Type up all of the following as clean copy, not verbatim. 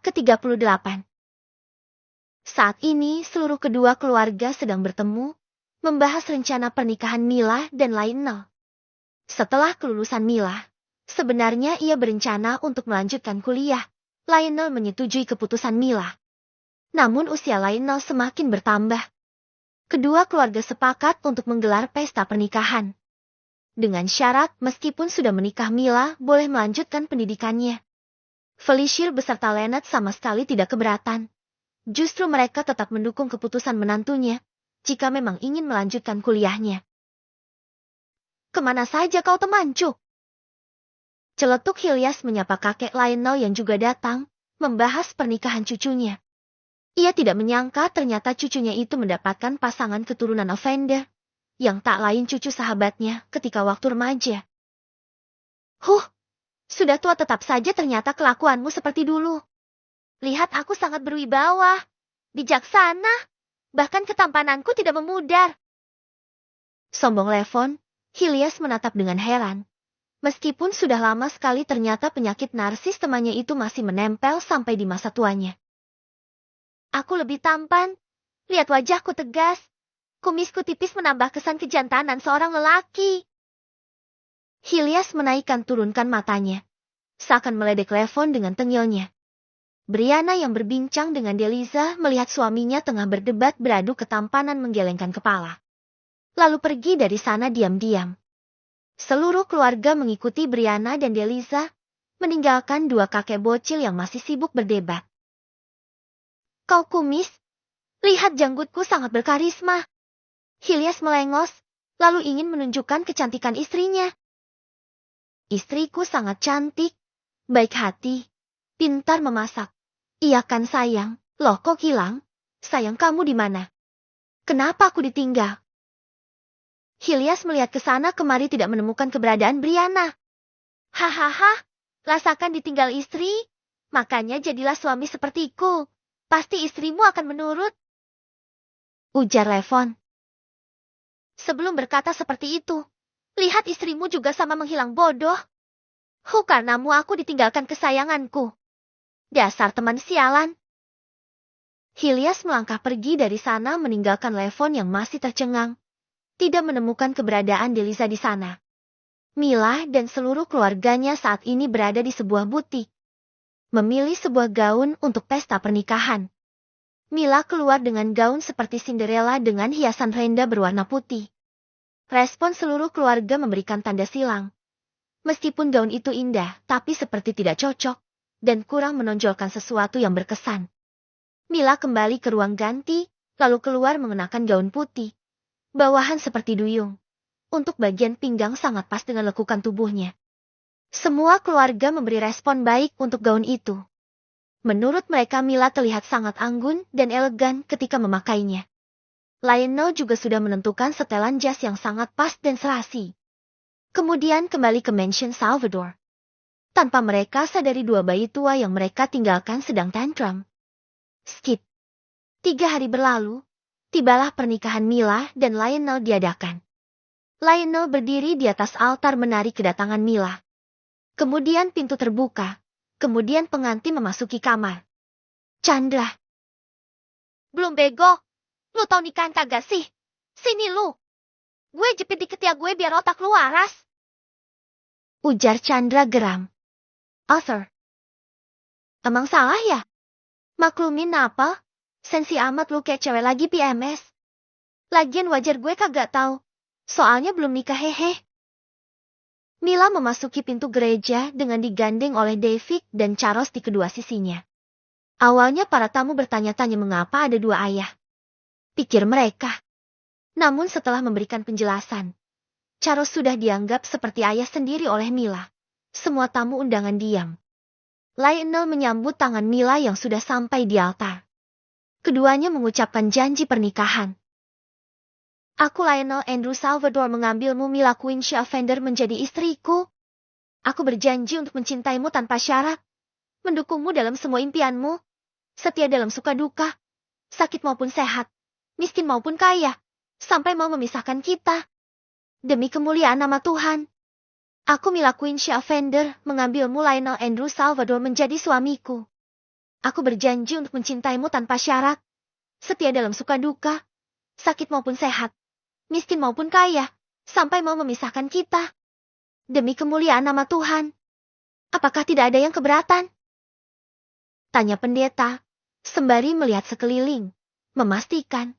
ke-38. Saat ini seluruh kedua keluarga sedang bertemu, membahas rencana pernikahan Mila dan Lionel. Setelah kelulusan Mila, sebenarnya ia berencana untuk melanjutkan kuliah. Lionel menyetujui keputusan Mila. Namun usia Lionel semakin bertambah. Kedua keluarga sepakat untuk menggelar pesta pernikahan. Dengan syarat meskipun sudah menikah Mila boleh melanjutkan pendidikannya. Felicia beserta Lynette sama sekali tidak keberatan. Justru mereka tetap mendukung keputusan menantunya, jika memang ingin melanjutkan kuliahnya. "Kemana saja kau temanku?" Celetuk Hilyas menyapa kakek Lionel yang juga datang, membahas pernikahan cucunya. Ia tidak menyangka ternyata cucunya itu mendapatkan pasangan keturunan Offender, yang tak lain cucu sahabatnya ketika waktu remaja. Sudah tua tetap saja ternyata kelakuanmu seperti dulu. Lihat aku sangat berwibawa, bijaksana, bahkan ketampananku tidak memudar. Sombong Levon, Hilyas menatap dengan heran. Meskipun sudah lama sekali ternyata penyakit narsis temannya itu masih menempel sampai di masa tuanya. Aku lebih tampan, lihat wajahku tegas, kumisku tipis menambah kesan kejantanan seorang lelaki. Hilyas menaikkan turunkan matanya, seakan meledek Levon dengan tengilnya. Brianna yang berbincang dengan Deliza melihat suaminya tengah berdebat beradu ketampanan menggelengkan kepala. Lalu pergi dari sana diam-diam. Seluruh keluarga mengikuti Brianna dan Deliza, meninggalkan dua kakek bocil yang masih sibuk berdebat. "Kau kumis, lihat janggutku sangat berkarisma." Hilyas melengos, lalu ingin menunjukkan kecantikan istrinya. "Istriku sangat cantik, baik hati, pintar memasak. Iya kan sayang, loh kok hilang? Sayang kamu di mana? Kenapa aku ditinggal?" Hilyas melihat ke sana kemari tidak menemukan keberadaan Brianna. "Hahaha, rasakan ditinggal istri, makanya jadilah suami sepertiku. Pasti istrimu akan menurut," ujar Levon. "Sebelum berkata seperti itu, lihat istrimu juga sama menghilang bodoh. Karenamu aku ditinggalkan kesayanganku. Dasar teman sialan." Hilyas melangkah pergi dari sana meninggalkan Levon yang masih tercengang. Tidak menemukan keberadaan Deliza di sana. Mila dan seluruh keluarganya saat ini berada di sebuah butik. Memilih sebuah gaun untuk pesta pernikahan. Mila keluar dengan gaun seperti Cinderella dengan hiasan renda berwarna putih. Respon seluruh keluarga memberikan tanda silang. Meskipun gaun itu indah, tapi seperti tidak cocok, dan kurang menonjolkan sesuatu yang berkesan. Mila kembali ke ruang ganti, lalu keluar mengenakan gaun putih. Bawahan seperti duyung. Untuk bagian pinggang sangat pas dengan lekukan tubuhnya. Semua keluarga memberi respon baik untuk gaun itu. Menurut mereka Mila terlihat sangat anggun dan elegan ketika memakainya. Lionel juga sudah menentukan setelan jas yang sangat pas dan serasi. Kemudian kembali ke Mansion Salvador. Tanpa mereka sadari dua bayi tua yang mereka tinggalkan sedang tantrum. Skip. 3 hari berlalu, tibalah pernikahan Mila dan Lionel diadakan. Lionel berdiri di atas altar menari kedatangan Mila. Kemudian pintu terbuka, kemudian pengantin memasuki kamar. "Chandra." "Belum bego, lu tau nikahan kagak sih? Sini lu. Gue jepit di ketiak gue biar otak lu waras," ujar Chandra geram. "Arthur. Emang salah ya? Maklumin apa? Sensi amat lu kayak cewek lagi PMS. Lagian wajar gue kagak tahu. Soalnya belum nikah hehe." Mila memasuki pintu gereja dengan digandeng oleh David dan Charles di kedua sisinya. Awalnya para tamu bertanya-tanya mengapa ada dua ayah. Pikir mereka. Namun setelah memberikan penjelasan, Charles sudah dianggap seperti ayah sendiri oleh Mila. Semua tamu undangan diam. Lionel menyambut tangan Mila yang sudah sampai di altar. Keduanya mengucapkan janji pernikahan. "Aku Lionel Andrew Salvador mengambilmu Mila Quincy Offender menjadi istriku. Aku berjanji untuk mencintaimu tanpa syarat, mendukungmu dalam semua impianmu, setia dalam suka duka, sakit maupun sehat, miskin maupun kaya, sampai mau memisahkan kita. Demi kemuliaan nama Tuhan. Aku Mila Quincy Offender mengambilmu Lionel Andrew Salvador menjadi suamiku." Aku berjanji untuk mencintaimu tanpa syarat. Setia dalam suka duka, sakit maupun sehat, miskin maupun kaya, sampai mau memisahkan kita. Demi kemuliaan nama Tuhan. Apakah tidak ada yang keberatan? Tanya pendeta, sembari melihat sekeliling, memastikan.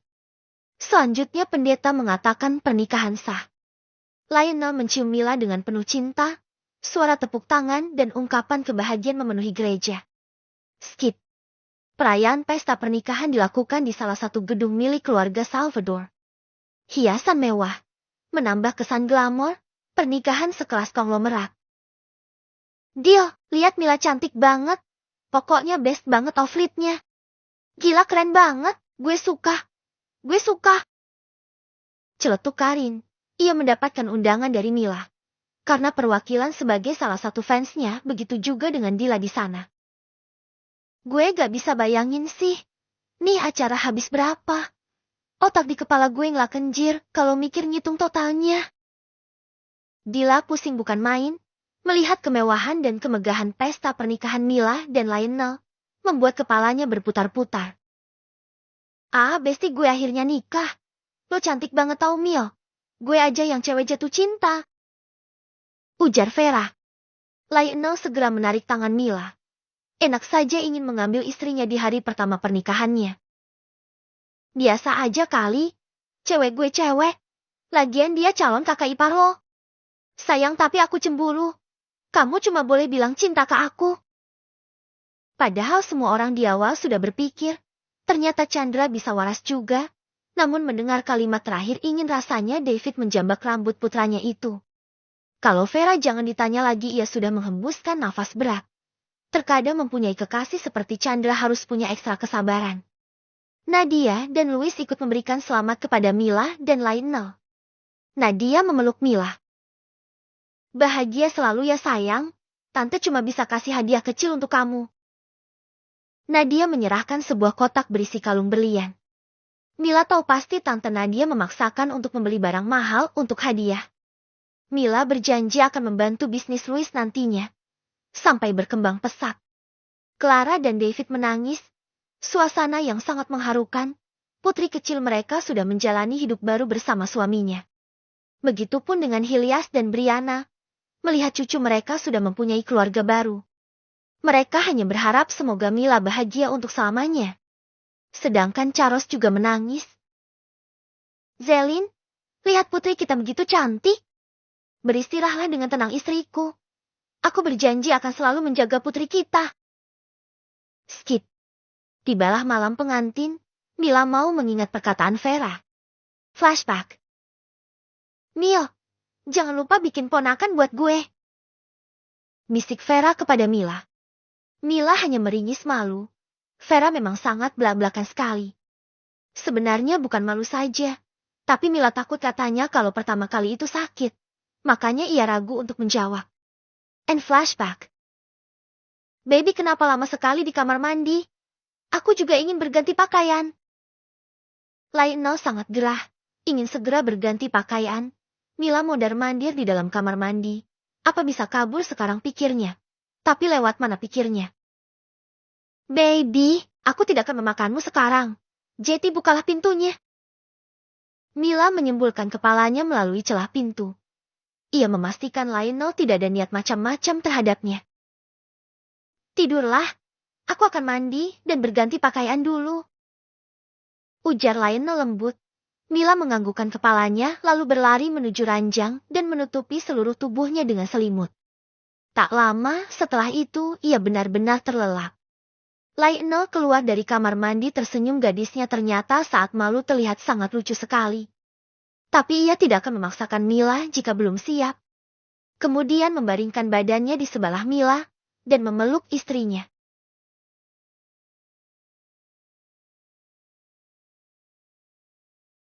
Selanjutnya pendeta mengatakan pernikahan sah. Lionel mencium Mila dengan penuh cinta, suara tepuk tangan dan ungkapan kebahagiaan memenuhi gereja. Skip. Perayaan pesta pernikahan dilakukan di salah satu gedung milik keluarga Salvador. Hiasan mewah, menambah kesan glamor, pernikahan sekelas konglomerat. Dio, lihat Mila cantik banget. Pokoknya best banget outfitnya. Gila keren banget, gue suka. Gue suka. Celetuk Karin, ia mendapatkan undangan dari Mila. Karena perwakilan sebagai salah satu fansnya, begitu juga dengan Dila di sana. Gue gak bisa bayangin sih, nih acara habis berapa. Otak di kepala gue ngelak kenjir kalau mikir ngitung totalnya. Dila pusing bukan main, melihat kemewahan dan kemegahan pesta pernikahan Mila dan Lionel, membuat kepalanya berputar-putar. Besti gue akhirnya nikah. Lo cantik banget tau Mil. Gue aja yang cewek jatuh cinta. Ujar Vera. Lionel segera menarik tangan Mila. Enak saja ingin mengambil istrinya di hari pertama pernikahannya. Biasa aja kali. Cewek gue cewek. Lagian dia calon kakak ipar lo. Sayang tapi aku cemburu. Kamu cuma boleh bilang cinta ke aku. Padahal semua orang di awal sudah berpikir. Ternyata Chandra bisa waras juga. Namun mendengar kalimat terakhir ingin rasanya David menjambak rambut putranya itu. Kalau Vera jangan ditanya lagi ia sudah menghembuskan nafas berat. Terkadang mempunyai kekasih seperti Chandra harus punya ekstra kesabaran. Nadia dan Louis ikut memberikan selamat kepada Mila dan Lionel. Nadia memeluk Mila. Bahagia selalu ya sayang, tante cuma bisa kasih hadiah kecil untuk kamu. Nadia menyerahkan sebuah kotak berisi kalung berlian. Mila tahu pasti tante Nadia memaksakan untuk membeli barang mahal untuk hadiah. Mila berjanji akan membantu bisnis Louis nantinya. Sampai berkembang pesat. Clara dan David menangis. Suasana yang sangat mengharukan. Putri kecil mereka sudah menjalani hidup baru bersama suaminya. Begitupun dengan Hilias dan Brianna. Melihat cucu mereka sudah mempunyai keluarga baru. Mereka hanya berharap semoga Mila bahagia untuk selamanya. Sedangkan Charles juga menangis. Zelin, lihat putri kita begitu cantik. Beristirahatlah dengan tenang istriku. Aku berjanji akan selalu menjaga putri kita. Skip. Tibalah malam pengantin, Mila mau mengingat perkataan Vera. Flashback. Mil, jangan lupa bikin ponakan buat gue. Bisik Vera kepada Mila. Mila hanya meringis malu. Vera memang sangat belak-belakan sekali. Sebenarnya bukan malu saja, tapi Mila takut katanya kalau pertama kali itu sakit. Makanya ia ragu untuk menjawab. And flashback. Baby kenapa lama sekali di kamar mandi? Aku juga ingin berganti pakaian. Lionel sangat gerah, ingin segera berganti pakaian. Mila mondar-mandir di dalam kamar mandi. Apa bisa kabur sekarang pikirnya? Tapi lewat mana pikirnya? Baby, aku tidak akan memakanmu sekarang. Jetty bukalah pintunya. Mila menyembulkan kepalanya melalui celah pintu. Ia memastikan Lionel tidak ada niat macam-macam terhadapnya. Tidurlah, aku akan mandi dan berganti pakaian dulu. Ujar Lionel lembut. Mila menganggukkan kepalanya lalu berlari menuju ranjang dan menutupi seluruh tubuhnya dengan selimut. Tak lama setelah itu ia benar-benar terlelap. Lionel keluar dari kamar mandi tersenyum gadisnya ternyata saat malu terlihat sangat lucu sekali. Tapi ia tidak akan memaksakan Mila jika belum siap. Kemudian membaringkan badannya di sebelah Mila dan memeluk istrinya.